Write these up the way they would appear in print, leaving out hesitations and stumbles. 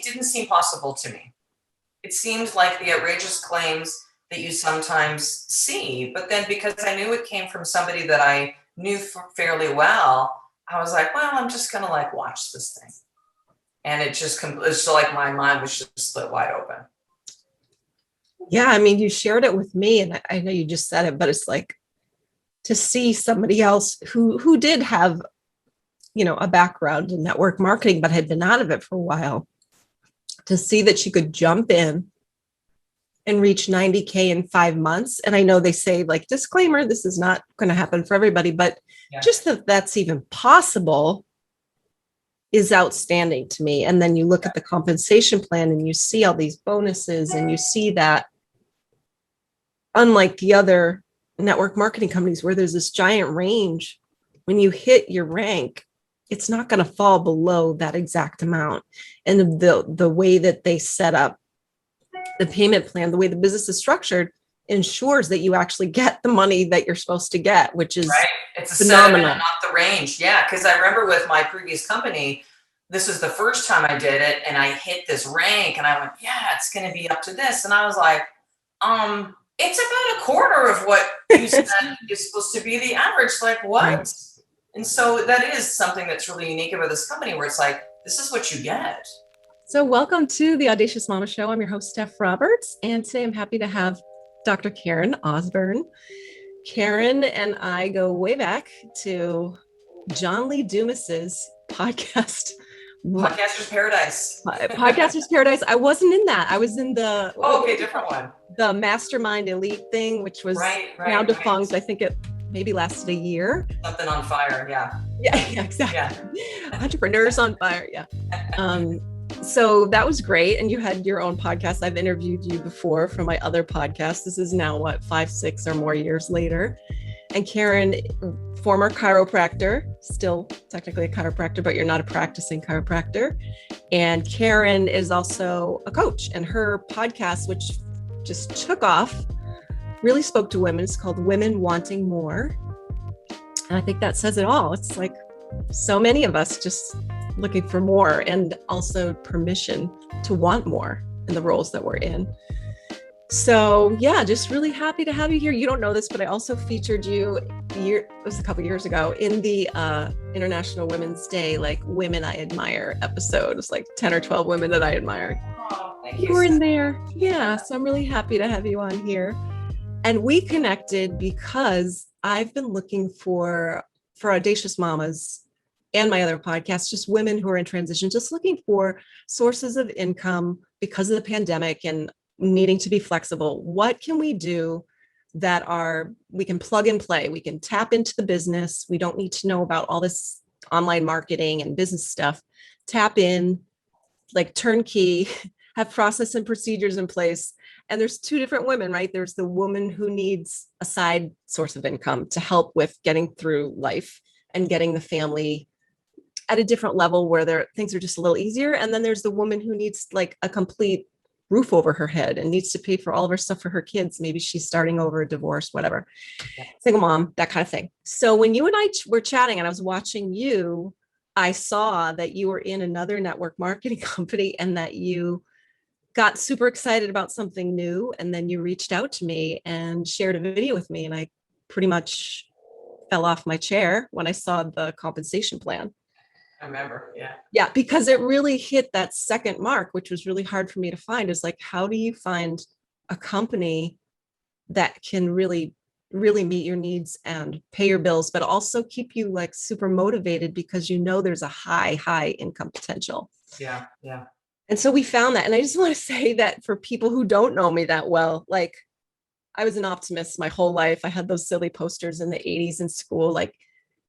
didn't seem possible to me. It seemed like the outrageous claims that you sometimes see, but then because I knew it came from somebody that I knew fairly well, I was like, well, I'm just gonna like watch this thing. And it's so like my mind was just split wide open. Yeah, I mean, you shared it with me, and I know you just said it, but it's like to see somebody else who did have, a background in network marketing, but had been out of it for a while, to see that she could jump in and reach 90K in 5 months. And I know they say, like, disclaimer, this is not going to happen for everybody, but just that that's even possible is outstanding to me. And then you look at the compensation plan and you see all these bonuses, and you see that unlike the other network marketing companies where there's this giant range, when you hit your rank, it's not going to fall below that exact amount. And the way that they set up the payment plan, the way the business is structured, ensures that you actually get the money that you're supposed to get, which is right. It's a phenomenal. Set, not the range. Yeah, because I remember with my previous company, this was the first time I did it, and I hit this rank, and I went, yeah, it's going to be up to this, and I was like, it's about a quarter of what you said is supposed to be the average. Like, what? Right. And so that is something that's really unique about this company, where it's like, this is what you get. So welcome to the Audacious Mama Show. I'm your host, Steph Roberts, and today I'm happy to have Dr. Karen Osburn. Karen and I go way back to John Lee Dumas's podcast. Podcaster's Paradise. Podcaster's Paradise. I wasn't in that. I was in the different one. The Mastermind Elite thing, which was now defunct. I think it maybe lasted a year. Something on fire, yeah. Yeah, exactly. Yeah. Entrepreneurs on fire, yeah. So that was great. And you had your own podcast. I've interviewed you before for my other podcast. This is now 5, 6 or more years later. And Karen, former chiropractor, still technically a chiropractor, but you're not a practicing chiropractor. And Karen is also a coach, and her podcast, which just took off, really spoke to women. It's called Women Wanting More. And I think that says it all. It's like so many of us just looking for more, and also permission to want more in the roles that we're in. So yeah, just really happy to have you here. You don't know this, but I also featured you it was a couple years ago in the International Women's Day, like Women I Admire episode. It's like 10 or 12 women that I admire. Oh, thank you. You were in there. Yeah. So I'm really happy to have you on here. And we connected because I've been looking for Audacious Mamas and my other podcasts, just women who are in transition, just looking for sources of income because of the pandemic and needing to be flexible. What can we do that we can plug and play? We can tap into the business. We don't need to know about all this online marketing and business stuff. Tap in, like turnkey, have process and procedures in place. And there's two different women, right? There's the woman who needs a side source of income to help with getting through life and getting the family at a different level where things are just a little easier. And then there's the woman who needs like a complete roof over her head and needs to pay for all of her stuff for her kids. Maybe she's starting over, a divorce, whatever, single mom, that kind of thing. So when you and I were chatting and I was watching you, I saw that you were in another network marketing company and that you got super excited about something new. And then you reached out to me and shared a video with me. And I pretty much fell off my chair when I saw the compensation plan. I remember. Yeah. Yeah. Because it really hit that second mark, which was really hard for me to find, is like, how do you find a company that can really, really meet your needs and pay your bills, but also keep you like super motivated because there's a high income potential. Yeah. Yeah. And so we found that. And I just want to say that for people who don't know me that well, like I was an optimist my whole life. I had those silly posters in the 80s in school, like,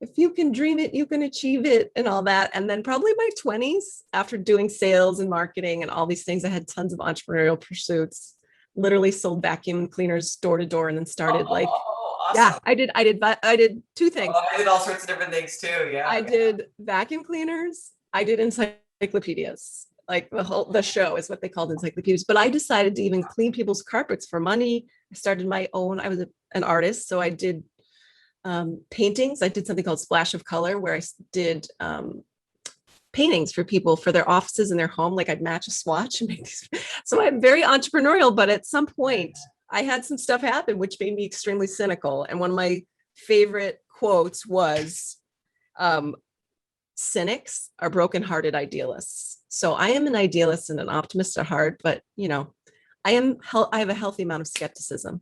if you can dream it, you can achieve it and all that. And then probably my 20s, after doing sales and marketing and all these things, I had tons of entrepreneurial pursuits, literally sold vacuum cleaners door to door and then started awesome. Yeah, I did two things. I did all sorts of different things too. Yeah. I did vacuum cleaners. I did encyclopedias. Like the show is what they called encyclopedias, but I decided to even clean people's carpets for money. I started my own, I was an artist. So I did paintings. I did something called Splash of Color, where I did paintings for people for their offices and their home. Like I'd match a swatch and make these. So I'm very entrepreneurial, but at some point I had some stuff happen which made me extremely cynical. And one of my favorite quotes was, cynics are broken-hearted idealists. So I am an idealist and an optimist at heart, but I have a healthy amount of skepticism.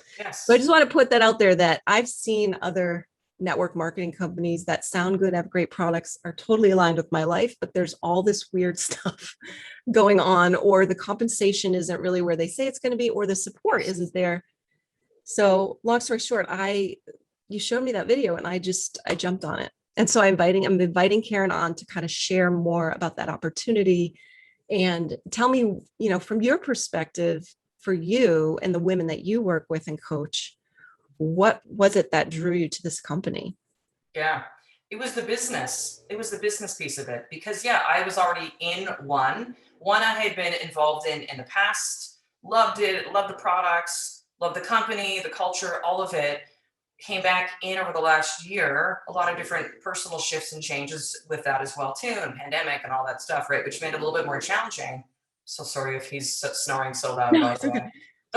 So I Yes. just want to put that out there, that I've seen other network marketing companies that sound good, have great products, are totally aligned with my life, but there's all this weird stuff going on, or the compensation isn't really where they say it's going to be, or the support isn't there. So long story short, you showed me that video and I jumped on it. And so I'm inviting Karen on to kind of share more about that opportunity and tell me, from your perspective, for you and the women that you work with and coach, what was it that drew you to this company? Yeah. It was the business. It was the business piece of it because yeah, I was already in one I had been involved in the past, loved it, loved the products, loved the company, the culture, all of it. Came back in over the last year, a lot of different personal shifts and changes with that as well too, and pandemic and all that stuff, right? Which made it a little bit more challenging. So sorry if he's snoring so loud, No, by it's the okay. way.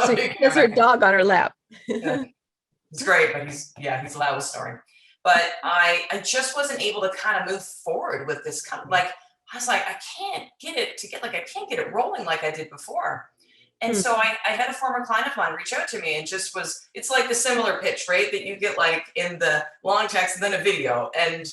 So she has her dog on her lap. Yeah, it's great, but he's loud with snoring. But I just wasn't able to kind of move forward with this kind of like I was like, I can't get it to get like I can't get it rolling like I did before. And Hmm. so I had a former client of mine reach out to me and just it's like the similar pitch, right? That you get like in the long text and then a video. And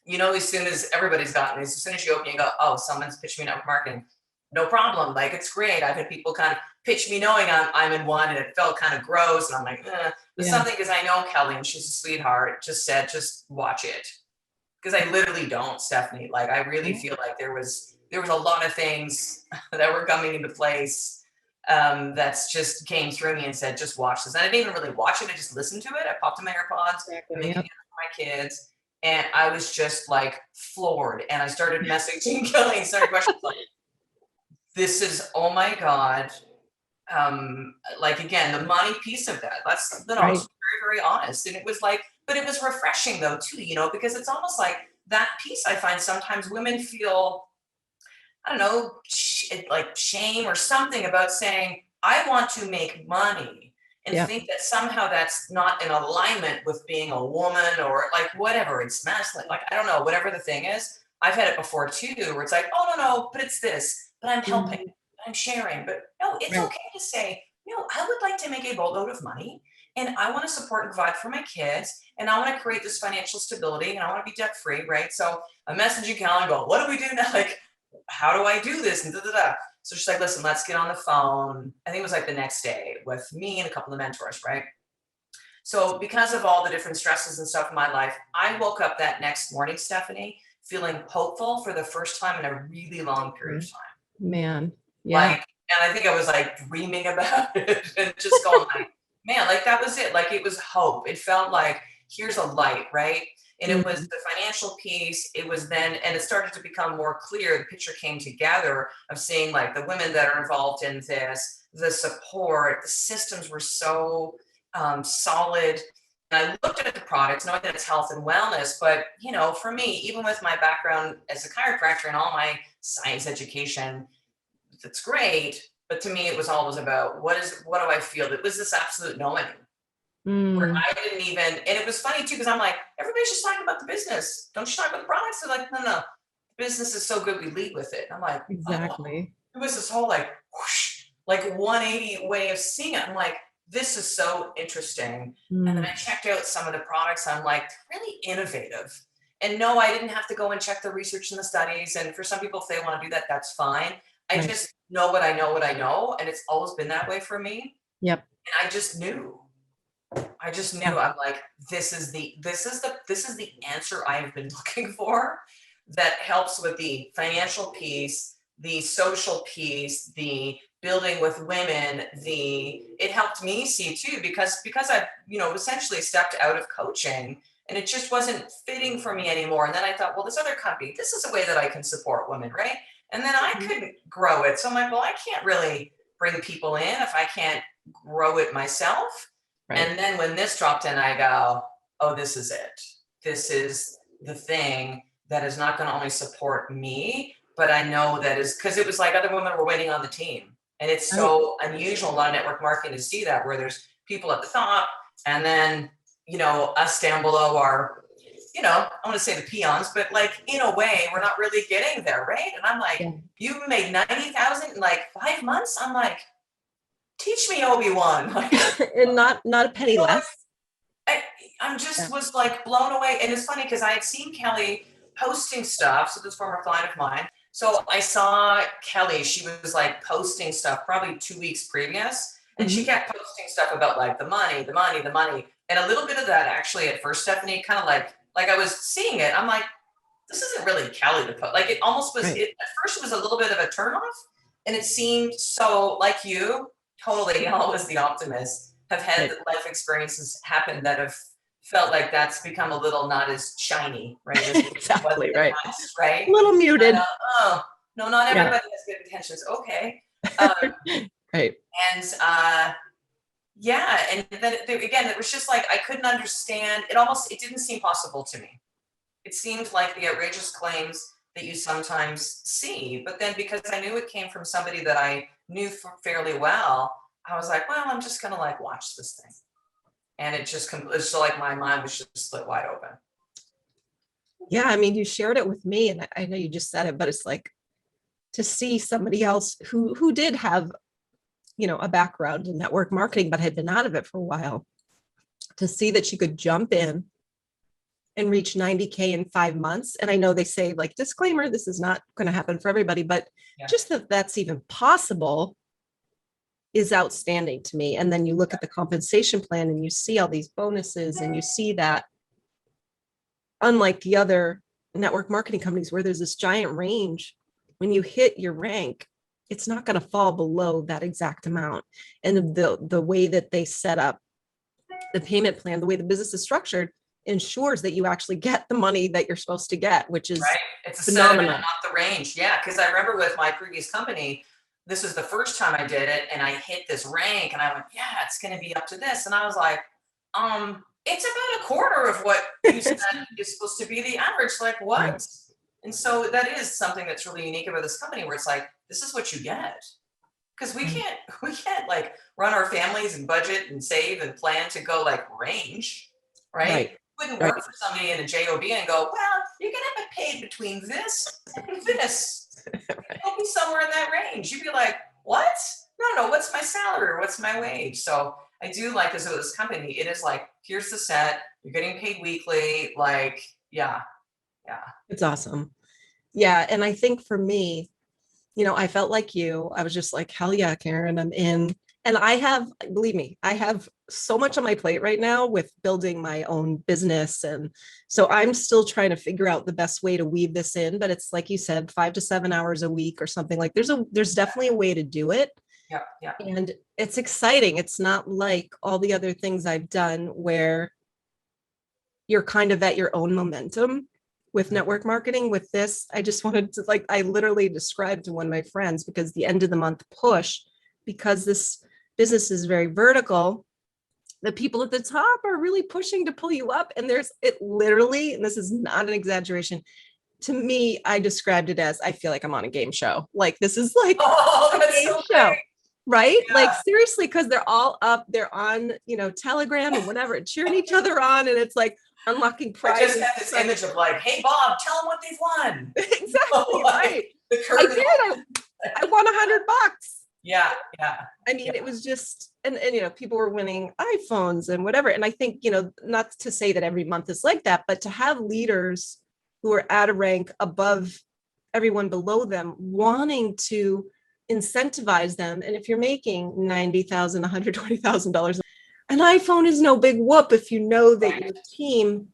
as soon as everybody's gotten this, as soon as you open, you go, oh, someone's pitched me network marketing. No problem. Like it's great. I've had people kind of pitch me knowing I'm in one and it felt kind of gross. And I'm like, but Yeah. something because I know Kelly and she's a sweetheart, just said, just watch it. Because I literally don't, Stephanie. Like I really feel like there was a lot of things that were coming into place that's just came through me and said, just watch this. And I didn't even really watch it. I just listened to it. I popped in my AirPods. I'm Exactly. making Yep. it for my kids. And I was just like floored. And I started messaging Kelly and started questions like, this is, oh my God. Like again, the money piece of that, that's, Right. just very, very honest. And it was like, but it was refreshing though, too, because it's almost like that piece I find sometimes women feel, I don't know, like shame or something about saying, I want to make money and Yeah. think that somehow that's not in alignment with being a woman or like whatever it's masculine. Like, I don't know, whatever the thing is. I've had it before too, where it's like, oh, no, but it's this, but I'm helping, Mhm. I'm sharing. But no, it's Right. okay to say, I would like to make a boatload of money and I want to support and provide for my kids and I want to create this financial stability and I want to be debt free, right? So I'm messaging Cal and go, what do we do now? Like, how do I do this? And da, da, da. So she's like, listen, let's get on the phone. I think it was like the next day with me and a couple of mentors, right? So because of all the different stresses and stuff in my life, I woke up that next morning, Stephanie, feeling hopeful for the first time in a really long period of time. Man. Yeah. Like, and I think I was like dreaming about it and just going like, man, like that was it. Like it was hope. It felt like here's a light, right? And it was Mhm. the financial piece. It was then, and it started to become more clear. The picture came together of seeing like the women that are involved in this, the support, the systems were so solid. And I looked at the products, knowing that it's health and wellness, but for me, even with my background as a chiropractor and all my science education, that's great. But to me, it was always about what do I feel? It was this absolute knowing where Mm. I didn't even, and it was funny too, because I'm like, everybody's just talking about the business. Don't you talk about the products? They're like, no, business is so good, we lead with it. And I'm like, oh, Exactly. it was this whole like, whoosh, like 180 way of seeing it. I'm like, this is so interesting. And then Mm. I checked out some of the products. I'm like, really innovative. And no, I didn't have to go and check the research and the studies. And for some people, if they want to do that, that's fine. I Right. just know what I know, what I know. And it's always been that way for me. Yep. And I just knew. I just knew. Yeah. I'm like, this is the answer I have been looking for that helps with the financial piece, the social piece, the building with women, it helped me see too, because I, essentially stepped out of coaching and it just wasn't fitting for me anymore. And then I thought, well, this other company, this is a way that I can support women, right? And then I Mhm. couldn't grow it. So I'm like, well, I can't really bring people in if I can't grow it myself. Right. And then when this dropped in, I go, oh, this is it. This is the thing that is not going to only support me, but I know that is because it was like other women were waiting on the team. And it's Right. so unusual in a lot of network marketing to see that, where there's people at the top and then, us down below are, I want to say the peons, but like in a way, we're not really getting there, right? And I'm like, Yeah. you made 90,000 in like 5 months. I'm like, teach me Obi-Wan. Like, And not a penny less. I, I'm just was like blown away. And it's funny because I had seen Kelly posting stuff. So this former client of mine. So I saw Kelly, she was like posting stuff probably 2 weeks previous. And she kept posting stuff about like the money, the money, the money. And a little bit of that actually at first, Stephanie, kind of like I was seeing it. I'm like, this isn't really Kelly to put. Like it almost was, Right. at first it was a little bit of a turnoff. And it seemed so like you, totally always the optimist, have had Right. life experiences happen that have felt like that's become a little not as shiny, right? As it was Exactly. in the Right. past, right? A little muted. Oh, no, not Yeah. everybody has good intentions. Okay. Um, Right. and yeah, and then again, it was just like I couldn't understand. It didn't seem possible to me. It seemed like the outrageous claims that you sometimes see, but then because I knew it came from somebody that I knew fairly well, I was like, well, I'm just gonna like watch this thing, and it's so like my mind was just split wide open. Yeah. I mean, you shared it with me, and I know you just said it, but it's like to see somebody else who did have, a background in network marketing, but had been out of it for a while, to see that she could jump in and reach 90K in 5 months. And I know they say, like, disclaimer, this is not going to happen for everybody, but just that that's even possible is outstanding to me. And then you look at the compensation plan and you see all these bonuses, and you see that, unlike the other network marketing companies where there's this giant range, when you hit your rank, it's not going to fall below that exact amount. And the way that they set up the payment plan, the way the business is structured, ensures that you actually get the money that you're supposed to get, which is right. It's a phenomenal. set amount, not the range. Yeah, because I remember with my previous company, this was the first time I did it, and I hit this rank, and I went, yeah, it's going to be up to this, and I was like, it's about a quarter of what you said is supposed to be the average. Like what? Right. And so that is something that's really unique about this company, where it's like, this is what you get. Because we can't like run our families and budget and save and plan to go like range, right? Right. It wouldn't Right. work for somebody in a JOB and go, well, you're gonna have to pay between this and this. It'll be somewhere in that range. You'd be like, what? No, what's my salary or what's my wage? So I do like this with this company. It is like, here's the set, you're getting paid weekly. Like, yeah. It's awesome. Yeah. And I think for me, I felt like you. I was just like, hell yeah, Karen, I'm in. And believe me, I have so much on my plate right now with building my own business. And so I'm still trying to figure out the best way to weave this in. But it's like you said, 5 to 7 hours a week or something. Like there's definitely a way to do it. Yeah. And it's exciting. It's not like all the other things I've done where you're kind of at your own momentum. With network marketing, with this, I just wanted to, like, I literally described to one of my friends, because the end of the month push, because this business is very vertical, the people at the top are really pushing to pull you up. And it literally, and this is not an exaggeration, to me, I described it as, I feel like I'm on a game show. Like, this is like a That's game so show, great. right? Yeah. Like, seriously, because they're all up, they're on, Telegram and whatever, cheering each other on. And it's like, unlocking I prizes. just have this image of like, hey Bob, tell them what they've won. Exactly, Like, right. The I curtain. did. I won $100. Yeah. I mean, it was just, and people were winning iPhones and whatever. And I think, not to say that every month is like that, but to have leaders who are at a rank above everyone below them, wanting to incentivize them. And if you're making $90,000, $120,000, an iPhone is no big whoop if you know that your team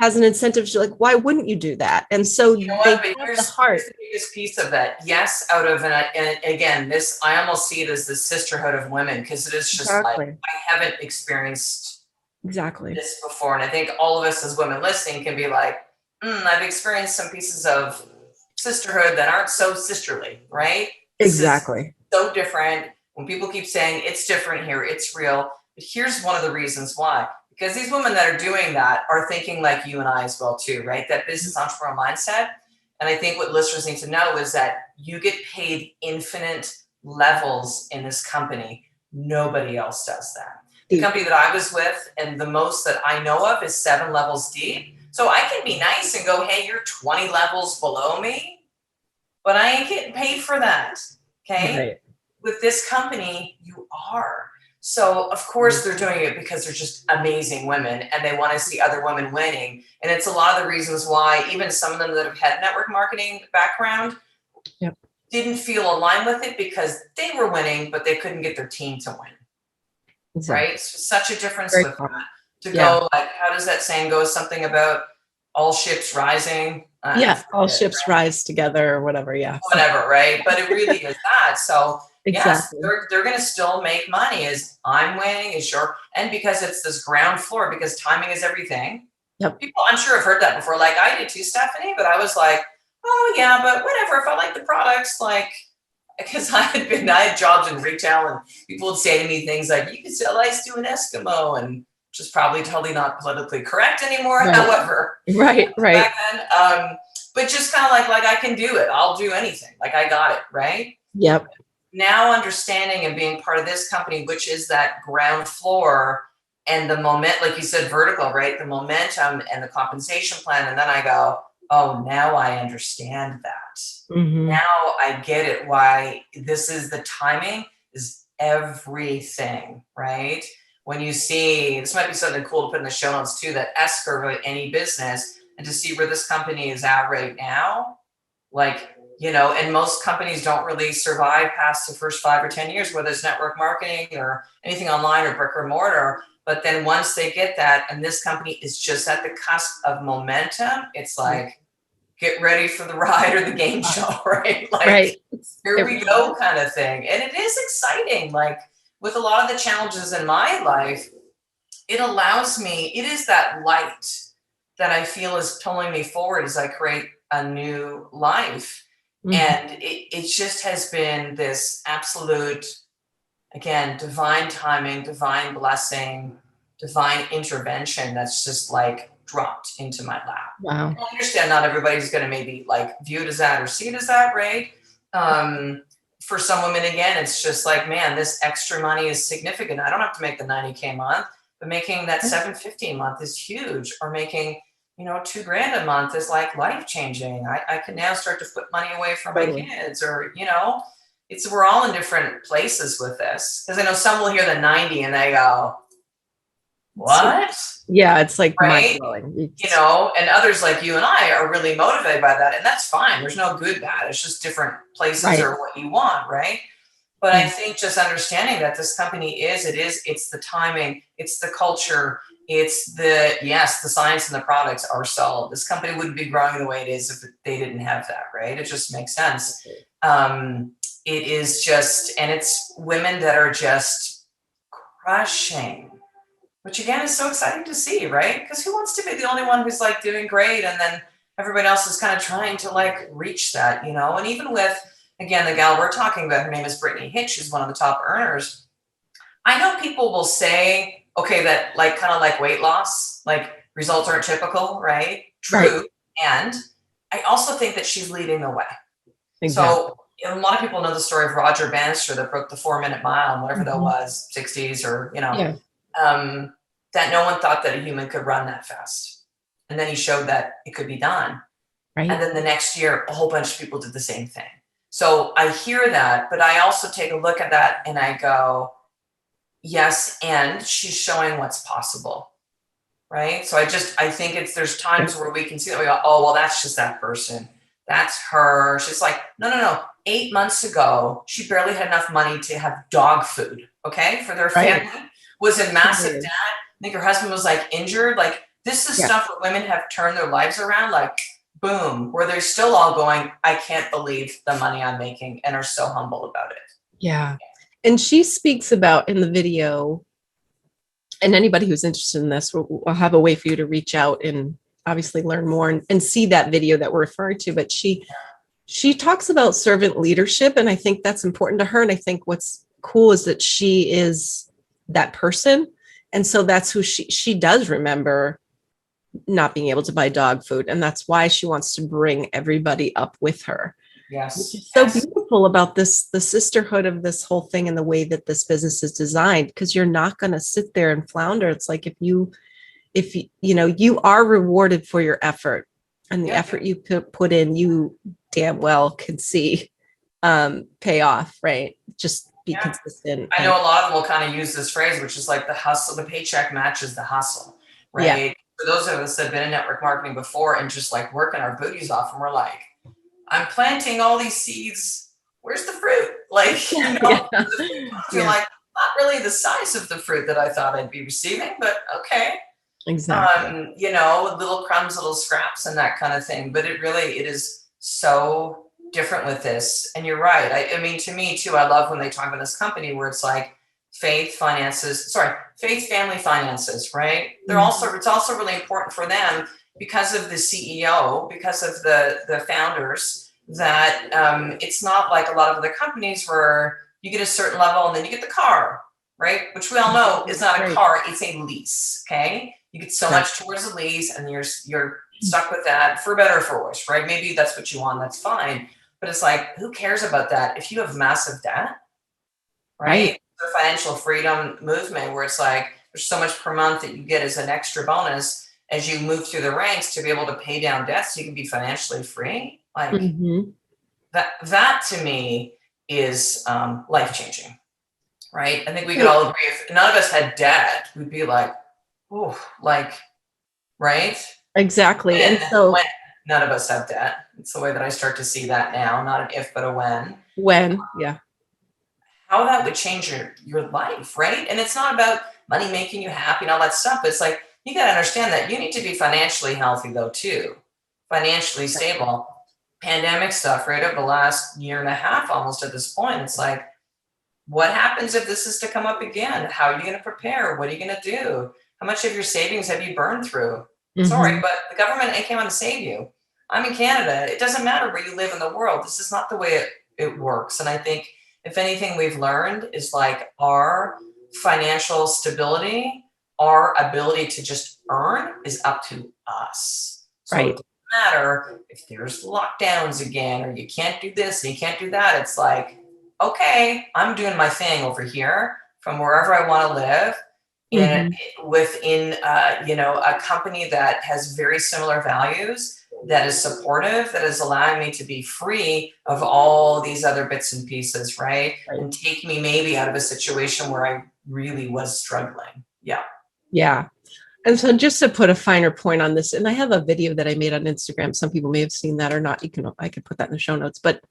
has an incentive to, like, why wouldn't you do that? And so You know they what? But have here's the heart. the biggest piece of that. Yes, out of and again, this I almost see it as the sisterhood of women, because it is just like I haven't experienced this before, and I think all of us as women listening can be like, I've experienced some pieces of sisterhood that aren't so sisterly, right? This is so different. When people keep saying it's different here, it's real. But here's one of the reasons why. because these women that are doing that are thinking like you and I as well too, right? That business entrepreneurial mindset. And I think what listeners need to know is that you get paid infinite levels in this company. Nobody else does that. The company that I was with, and the most that I know of, is 7 levels deep. So I can be nice and go, hey, you're 20 levels below me, but I ain't getting paid for that. Okay. Right. With this company, you are. So of course they're doing it because they're just amazing women and they want to see other women winning. And it's a lot of the reasons why even some of them that have had network marketing background didn't feel aligned with it because they were winning, but they couldn't get their team to win. Exactly. Right? So such a difference with that. To go like, how does that saying go? Something about all ships rising. All ships rise together or whatever. Yeah. Whatever, right? But it really is that. So exactly. Yes, they're going to still make money. Is I'm winning, is your, and because it's this ground floor, because timing is everything. Yep. People, I'm sure have heard that before. Like I did too, Stephanie, but I was like, oh yeah, but whatever. If I like the products, like, because I had jobs in retail and people would say to me things like, you can sell ice to an Eskimo, and which is probably totally not politically correct anymore. Right. However, right. Back then, but just kind of like I can do it. I'll do anything. Like I got it. Right. Yep. Now understanding and being part of this company, which is that ground floor and the moment, like you said, vertical, right? The momentum and the compensation plan. And then I go, oh, now I understand that. Mm-hmm. Now I get it. Why this is the timing is everything, right? When you see, this might be something cool to put in the show notes too, that S curve of any business, and to see where this company is at right now, like, you know, and most companies don't really survive past the first 5 or 10 years, whether it's network marketing or anything online or brick or mortar. But then once they get that, and this company is just at the cusp of momentum, it's like, get ready for the ride or the game show, right? Like, here we go kind of thing. And it is exciting. Like with a lot of the challenges in my life, it allows me, it is that light that I feel is pulling me forward as I create a new life. Mm-hmm. And it just has been this absolute, again, divine timing, divine blessing, divine intervention that's just like dropped into my lap. Wow. I understand not everybody's going to maybe like view it as that or see it as that, right? For some women, again, it's just like, man, this extra money is significant. I don't have to make the 90K a month, but making that $750 a month is huge. Or making, you know, $2,000 a month is like life-changing. I can now start to put money away from my kids, or, you know, we're all in different places with this. Because I know some will hear the 90 and they go, what? Yeah, it's like right? You know, and others like you and I are really motivated by that, and that's fine. There's no good, bad. It's just different places or what you want, right? But I think just understanding that this company it's the timing, it's the culture, it's the science and the products are solid. This company wouldn't be growing the way it is if they didn't have that, right? It just makes sense. It is just, and it's women that are just crushing. Which again is so exciting to see, right? Because who wants to be the only one who's like doing great and then everybody else is kind of trying to like reach that, you know? And even with, again, the gal we're talking about, her name is Brittany Hitch, she's one of the top earners. I know people will say, okay, that like kind of like weight loss, like results aren't typical, right? True. Right. And I also think that she's leading the way. Exactly. So a lot of people know the story of Roger Bannister that broke the 4-minute mile, whatever that was, 60s or, you know. That no one thought that a human could run that fast. And then he showed that it could be done. Right. And then the next year, a whole bunch of people did the same thing. So I hear that, but I also take a look at that and I go, yes, and she's showing what's possible. Right. So I think there's times where we can see that we go, oh, well, that's just that person. That's her. She's like, no. 8 months ago, she barely had enough money to have dog food, okay, for their family. Was in massive debt. I think her husband was like injured. Like this is stuff where women have turned their lives around, like boom, where they're still all going, I can't believe the money I'm making, and are so humble about it. Yeah. And she speaks about in the video, and anybody who's interested in this will have a way for you to reach out and obviously learn more and see that video that we're referring to. But she talks about servant leadership, and I think that's important to her. And I think what's cool is that she is that person, And so that's who she does remember not being able to buy dog food. And that's why she wants to bring everybody up with her. Which Yes. is so Yes. beautiful about this, the sisterhood of this whole thing and the way that this business is designed, because you're not going to sit there and flounder. It's like if you you are rewarded for your effort, and the effort you put in, you damn well can see pay off, right? Just be consistent. I know a lot of them will kind of use this phrase, which is like the hustle, the paycheck matches the hustle, right? Yeah. For those of us that have been in network marketing before and just like working our booties off, and we're like, I'm planting all these seeds. Where's the fruit? Like, Yeah. you're like, not really the size of the fruit that I thought I'd be receiving, but okay. Exactly. Little crumbs, little scraps and that kind of thing. But it is so different with this. And you're right. I mean, to me too, I love when they talk about this company where it's like faith, family, finances, right? It's also really important for them because of the CEO, because of the founders, that it's not like a lot of other companies where you get a certain level and then you get the car, right? Which we all know is not a car, it's a lease, okay? You get so much towards the lease and you're stuck with that for better or for worse, right? Maybe that's what you want, that's fine. But it's like, who cares about that if you have massive debt, right? The financial freedom movement where it's like, there's so much per month that you get as an extra bonus as you move through the ranks to be able to pay down debts so you can be financially free. Like that to me is life-changing, right? I think we could all agree if none of us had debt, we'd be like, oh, like, right? Exactly. And so when none of us have debt, it's the way that I start to see that now, not an if, but a when. Yeah. How that would change your life, right? And it's not about money making you happy and all that stuff. It's like, you got to understand that you need to be financially healthy though, too. Financially stable. Pandemic stuff, right? Over the last year and a half, almost at this point, it's like, what happens if this is to come up again? How are you going to prepare? What are you going to do? How much of your savings have you burned through? Sorry, but the government ain't came on to save you. I'm in Canada. It doesn't matter where you live in the world. This is not the way it works. And I think if anything we've learned is like our financial stability, our ability to just earn is up to us. So it doesn't matter if there's lockdowns again, or you can't do this and you can't do that. It's like, okay, I'm doing my thing over here from wherever I want to live within a company that has very similar values, that is supportive, that is allowing me to be free of all these other bits and pieces, right? And take me maybe out of a situation where I really was struggling. Yeah. And so just to put a finer point on this, and I have a video that I made on Instagram. Some people may have seen that or not. I could put that in the show notes. But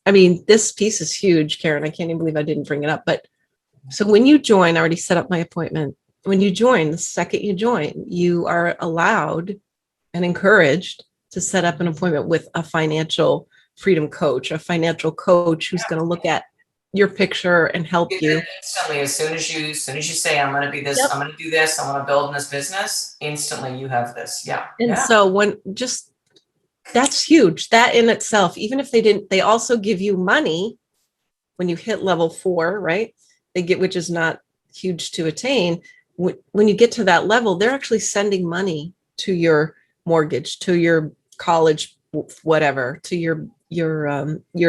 I mean, this piece is huge, Karen. I can't even believe I didn't bring it up. But so when you join, I already set up my appointment. When you join, the second you join, you are allowed and encouraged to set up an appointment with a financial freedom coach, a financial coach who's going to look at your picture and help you. Instantly, as soon as you say, I'm going to be this, I'm going to do this, I want to build in this business, instantly you have this. Yeah. And so that's huge. That in itself, even if they also give you money when you hit level 4, right? Which is not huge to attain. When you get to that level, they're actually sending money to your mortgage, to your college, whatever, to your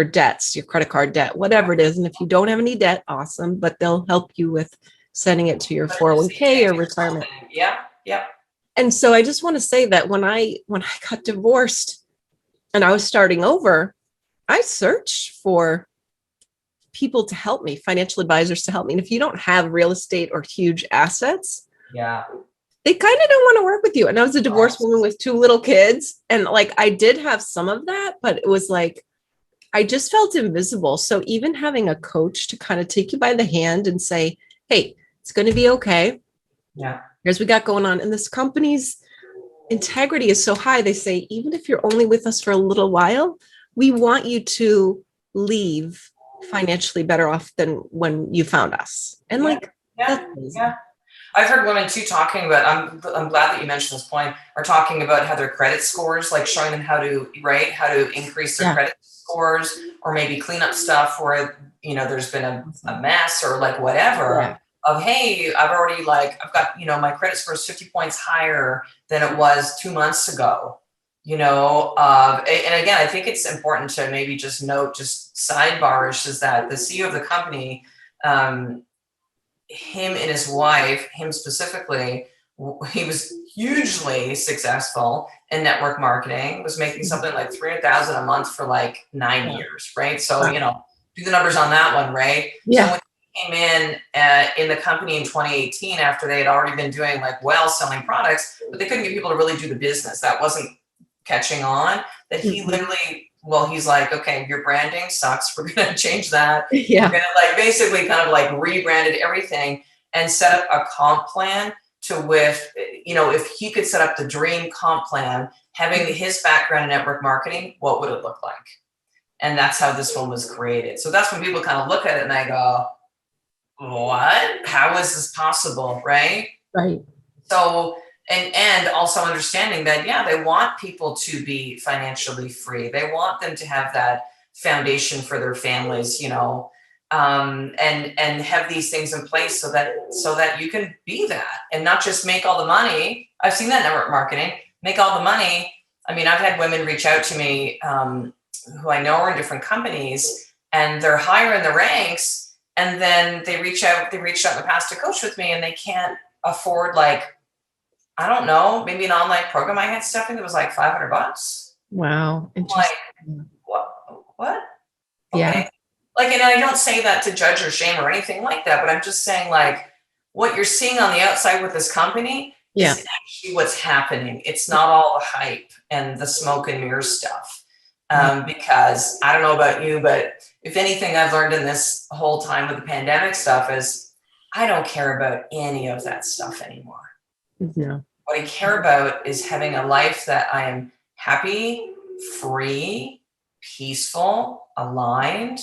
debts, your credit card debt, whatever it is. And if you don't have any debt, awesome, but they'll help you with sending it to your 401k or retirement. Yeah. And so I just want to say that when I got divorced and I was starting over, I searched for people to help me, financial advisors to help me. And if you don't have real estate or huge assets, they kind of don't want to work with you. And I was a divorced woman with 2 little kids. And like, I did have some of that, but it was like, I just felt invisible. So even having a coach to kind of take you by the hand and say, hey, it's going to be okay. Yeah. Here's what we got going on. And this company's integrity is so high. They say, even if you're only with us for a little while, we want you to leave financially better off than when you found us. And I've heard women too talking about, I'm glad that you mentioned this point, are talking about how their credit scores, like showing them how to increase their credit scores, or maybe clean up stuff where, there's been a mess or like whatever, of, hey, I've got, my credit score is 50 points higher than it was 2 months ago. And again, I think it's important to maybe just note, just sidebarish, is that the CEO of the company, him and his wife, him specifically, he was hugely successful in network marketing, was making something like 300,000 a month for like 9 years, right? So, do the numbers on that one, right? Yeah. So when he came in the company in 2018, after they had already been doing like selling products, but they couldn't get people to really do the business. That wasn't catching on, that he literally, he's like, okay, your branding sucks. We're going to change that. Yeah. We're going to basically kind of rebranded everything and set up a comp plan if he could set up the dream comp plan, having his background in network marketing, what would it look like? And that's how this one was created. So that's when people kind of look at it and they go, what? How is this possible? Right. Right. So, and also understanding that, they want people to be financially free. They want them to have that foundation for their families, and have these things in place so that you can be that and not just make all the money. I've seen that in network marketing, make all the money. I mean, I've had women reach out to me, who I know are in different companies, and they're higher in the ranks. And then they reached out in the past to coach with me, and they can't afford, I don't know, maybe an online program I had stuff in that was like $500. Wow. Interesting. What? Okay. Yeah. And I don't say that to judge or shame or anything like that, but I'm just saying, what you're seeing on the outside with this company is actually what's happening. It's not all the hype and the smoke and mirrors stuff. Because I don't know about you, but if anything I've learned in this whole time with the pandemic stuff is I don't care about any of that stuff anymore. No. What I care about is having a life that I am happy, free, peaceful, aligned.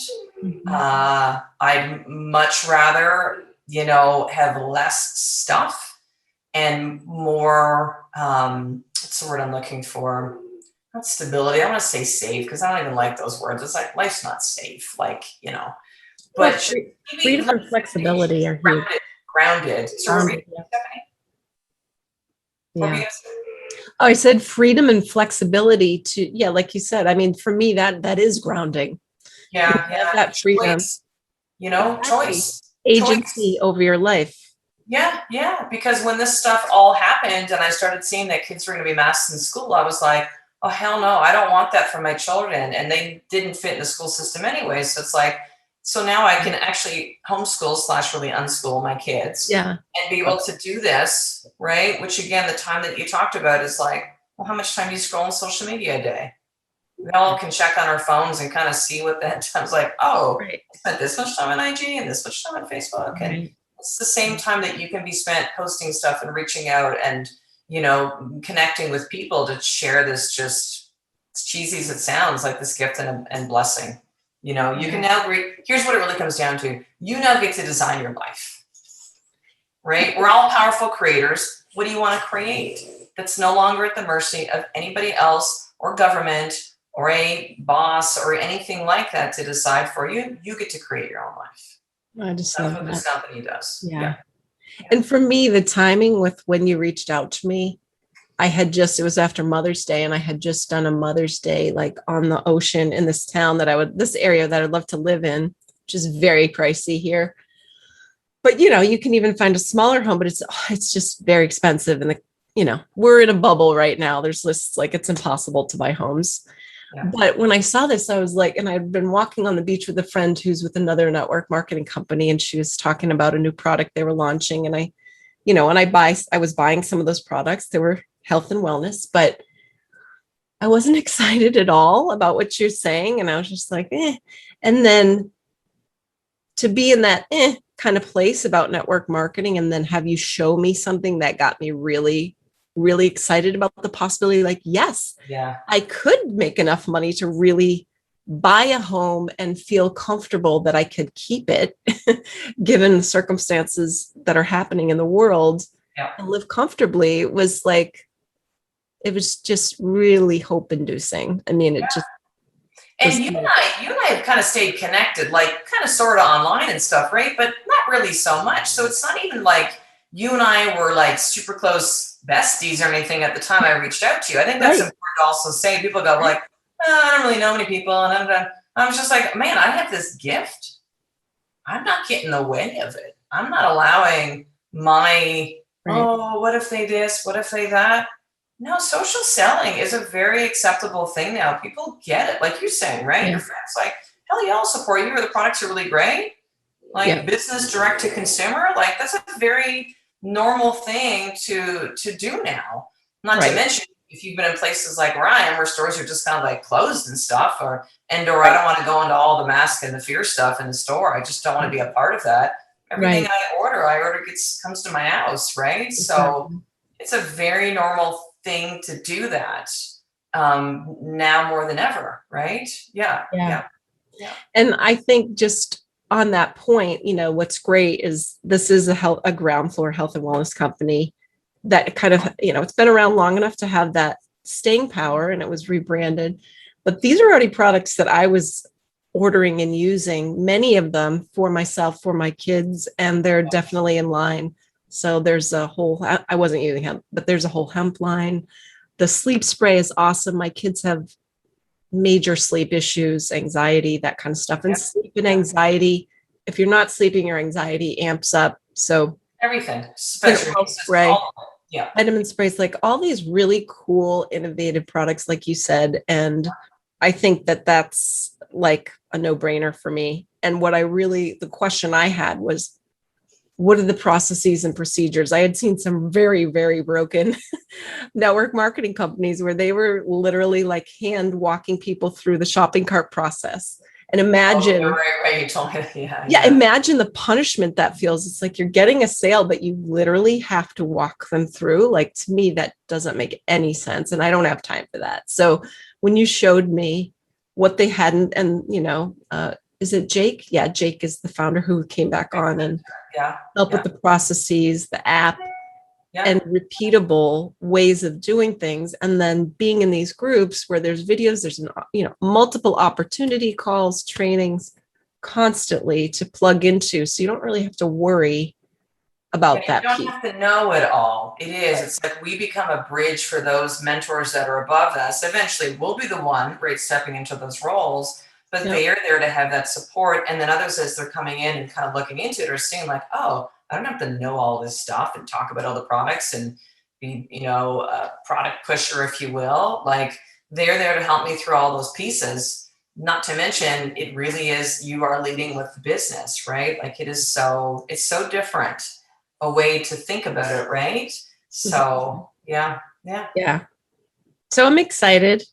I'd much rather, have less stuff and more, what's the word I'm looking for? Not stability. I want to say safe, because I don't even like those words. It's like life's not safe, but freedom and flexibility are huge. Grounded. Grounded, yeah. Oh, I said freedom and flexibility to, like you said, I mean, for me, that is grounding. That freedom, choice, agency over your life. Yeah. Because when this stuff all happened and I started seeing that kids were going to be masked in school, I was like, oh, hell no, I don't want that for my children. And they didn't fit in the school system anyway. So it's so now I can actually homeschool / really unschool my kids and be able to do this, right? Which again, the time that you talked about is how much time do you scroll on social media a day? We all can check on our phones and kind of see what that time's like. Oh, I spent this much time on IG and this much time on Facebook. And it's the same time that you can be spent posting stuff and reaching out and, connecting with people to share this, just as cheesy as it sounds, like this gift and blessing. You can now here's what it really comes down to. You now get to design your life, right? We're all powerful creators. What do you want to create that's no longer at the mercy of anybody else or government or a boss or anything like that to decide for you? You get to create your own life. That's what this company does. Yeah. And for me, the timing with when you reached out to me, it was after Mother's Day, and I had just done a Mother's Day, on the ocean in this town this area that I'd love to live in, which is very pricey here. But, you can even find a smaller home, but it's just very expensive. And, we're in a bubble right now. There's lists, it's impossible to buy homes. Yeah. But when I saw this, I was and I'd been walking on the beach with a friend who's with another network marketing company, and she was talking about a new product they were launching. And I was buying some of those products. They were health and wellness, but I wasn't excited at all about what you're saying. And I was just eh. And then to be in that kind of place about network marketing, and then have you show me something that got me really, really excited about the possibility, yes, I could make enough money to really buy a home and feel comfortable that I could keep it, given the circumstances that are happening in the world, and live comfortably. It was just really hope inducing. I mean, And you and I have kind of stayed connected, like kind of sort of online and stuff, right? But not really so much. So it's not even like you and I were like super close besties or anything at the time I reached out to you. I think that's Right. important to also say. People go like, oh, I don't really know many people. And I was just like, man, I have this gift. I'm not getting in the way of it. I'm not allowing my, oh, what if they this? What if they that? No, social selling is a very acceptable thing now. People get it. Like you're saying, right? Yeah. Your friends like, hell yeah, I'll support you, or the products are really great. Like business direct to consumer, like that's a very normal thing to do now. Not to mention if you've been in places like where I am, where stores are just kind of like closed and stuff, or I don't want to go into all the mask and the fear stuff in the store. I just don't want to be a part of that. Everything I order comes to my house, right? So it's a very normal thing to do that now more than ever, right? Yeah. And I think just on that point, what's great is this is a ground floor health and wellness company that kind of, it's been around long enough to have that staying power, and it was rebranded. But these are already products that I was ordering and using, many of them for myself, for my kids, and they're definitely in line. So there's a whole, I wasn't using hemp, but there's a whole hemp line. The sleep spray is awesome. My kids have major sleep issues, anxiety, that kind of stuff. And sleep and anxiety, if you're not sleeping, your anxiety amps up. So everything, spray, vitamin sprays, like all these really cool, innovative products, like you said. And I think that that's like a no-brainer for me. And the question I had was, what are the processes and procedures? I had seen some very, very broken network marketing companies where they were literally like hand walking people through the shopping cart process. And imagine, right. You told me, imagine the punishment that feels. It's like you're getting a sale, but you literally have to walk them through. Like, to me, that doesn't make any sense. And I don't have time for that. So when you showed me what they hadn't, and is it Jake? Yeah, Jake is the founder who came back on and help with the processes, the app, and repeatable ways of doing things. And then being in these groups where there's videos, there's multiple opportunity calls, trainings constantly to plug into. So you don't really have to worry about that. You don't have to know it all. It's like we become a bridge for those mentors that are above us. Eventually we'll be the one, right, stepping into those roles, but they are there to have that support. And then others, as they're coming in and kind of looking into it, are seeing like, oh, I don't have to know all this stuff and talk about all the products and be, a product pusher, if you will. Like, they're there to help me through all those pieces. Not to mention, it really is, you are leading with the business, right? Like, it's so different a way to think about it, right? So yeah. So I'm excited.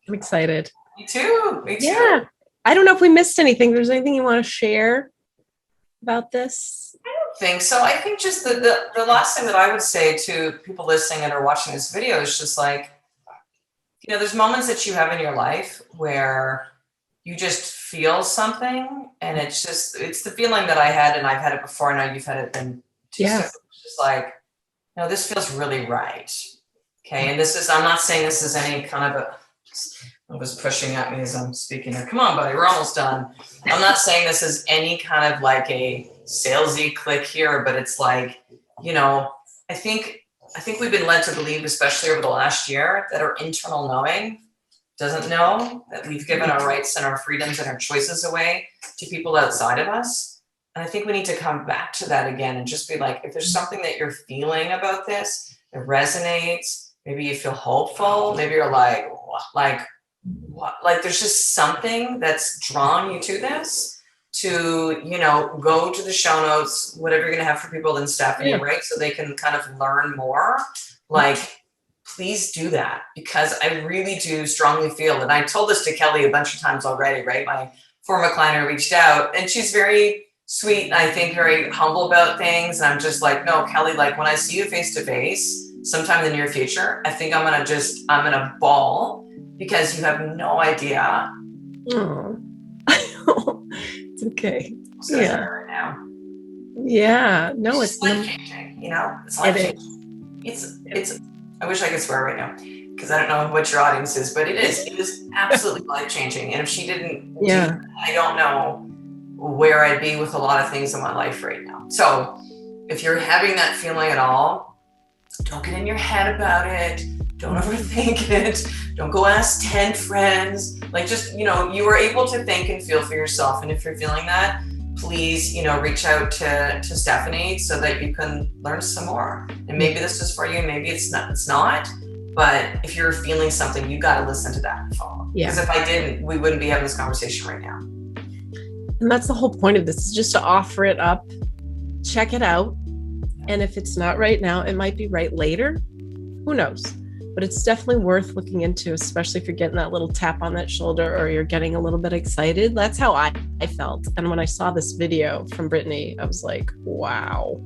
Me too. Yeah. I don't know if we missed anything. There's anything you want to share about this? I don't think so. I think just the last thing that I would say to people listening and are watching this video is just like, there's moments that you have in your life where you just feel something, and it's the feeling that I had, and I've had it before. I know you've had it in too. So it's just like, this feels really right. Okay. And I'm not saying this is any kind of it was pushing at me as I'm speaking here. Come on, buddy, we're almost done. I'm not saying this is any kind of like a salesy click here, but it's like, I think we've been led to believe, especially over the last year, that our internal knowing doesn't know that we've given our rights and our freedoms and our choices away to people outside of us. And I think we need to come back to that again and just be like, if there's something that you're feeling about this that resonates, maybe you feel hopeful, maybe you're like, what? There's just something that's drawn you to this, to, go to the show notes, whatever you're going to have for people in Stephanie, right? So they can kind of learn more. Like, please do that, because I really do strongly feel, and I told this to Kelly a bunch of times already, right? My former client who reached out, and she's very sweet, and I think very humble about things. And I'm just like, no, Kelly, like, when I see you face to face sometime in the near future, I think I'm going to bawl, because you have no idea. Oh, it's okay. Right now. Yeah. No, it's life changing. It's life changing. It's. I wish I could swear right now. because I don't know what your audience is, but it is absolutely life-changing. And if she didn't do Yeah. that, I don't know where I'd be with a lot of things in my life right now. So if you're having that feeling at all, don't get in your head about it. Don't overthink it. Don't go ask 10 friends. Like, just, you are able to think and feel for yourself. And if you're feeling that, please, reach out to Stephanie so that you can learn some more. And maybe this is for you, maybe it's not. But if you're feeling something, you got to listen to that and follow. Yeah. Because if I didn't, we wouldn't be having this conversation right now. And that's the whole point of this, is just to offer it up, check it out. And if it's not right now, it might be right later. Who knows? But it's definitely worth looking into, especially if you're getting that little tap on that shoulder or you're getting a little bit excited. That's how I felt. And when I saw this video from Brittany, I was like, wow,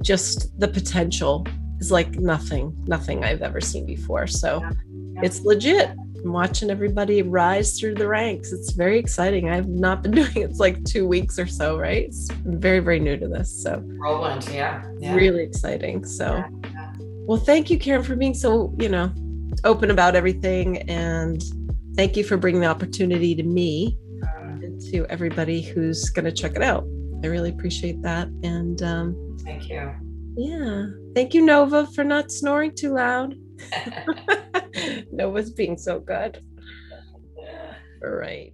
just the potential is like nothing I've ever seen before. So it's legit. I'm watching everybody rise through the ranks. It's very exciting. I've not been doing it. It's like 2 weeks or so, right? I'm very, very new to this. So whirlwind, yeah. Really exciting. So, well, thank you, Karen, for being so, open about everything. And thank you for bringing the opportunity to me and to everybody who's going to check it out. I really appreciate that. And thank you. Yeah. Thank you, Nova, for not snoring too loud. Nova's being so good. All right.